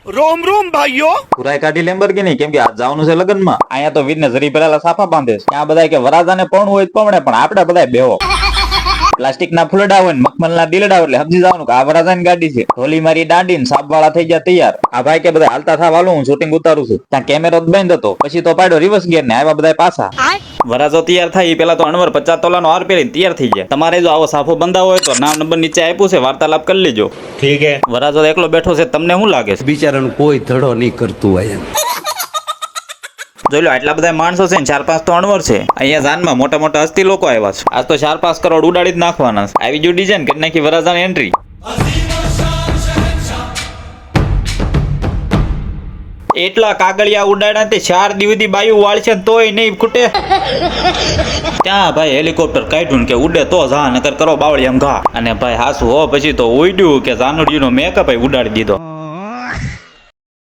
रोम रोम भाइयों। પુરાઈ કાઢી લેમ્બોર્ગિની કેમ કે આજ જવાનું છે લગ્નમાં. અહીંયા તો વીરને જરી ભરેલા સાફા બાંધે છે. ત્યાં બધા કે વરાજાને પણ હોય તો પવણે, પણ આપણે બધા બેહો. પ્લાસ્ટિક ના ફૂલડા હોય ને મખમલ ના દીલડા હોય એટલે સમજી જવાનું કે આ વરાજાની ગાડી છે. ઢોલી મારી દાંડી ને સાપ વાળા થઈ ગયા તૈયાર. આ ભાઈ કે બધા હાલતા થા વાલો, હું શૂટિંગ ઉતારું છું. ત્યાં કેમેરો બંધ હતો, પછી તો પાડ્યો રિવર્સ ગિયર ને આવ્યા બધા પાછા. વરાજો તૈયાર થાય એ પેલા તો અણવર 50 તોલાનો હાર પહેરીને તૈયાર થઈ જાય. તમારે જો આવો સાફો બંધાવો હોય તો નામ નંબર નીચે આપ્યું છે, વાર્તાલાપ કરી લેજો. ठीक है। વરાજો એકલો બેઠો છે, તમને શું લાગે છે? બિચારાનું કોઈ ધડો નહીં કરતું હોય એમ. જોઈ લો આટલા બધા માણસો છે ને 4-5 તો અણવર છે. અહીંયા જાનમાં મોટા મોટા હસ્તી લોકો આવ્યા છે. આજ તો 4-5 કરોડ ઉડાડી જ નાખવાના છે. આવી જો ડિઝાઇન કરી નાખી વરાજાની એન્ટ્રી. એટલા કાગળિયા ઉડાડ્યા તે 4 દિવસથી બાયું વાળ છે તોય નહીં ખૂટે. ત્યાં ભાઈ હેલિકોપ્ટર કાઢ્યું કે ઉડે તો જા, નકર કરો બાવળી એમ ઘા. અને ભાઈ હાસુ હો પછી તો ઉડ્યું કે જાનુડીનો મેકઅપ ઉડાડી દીધો.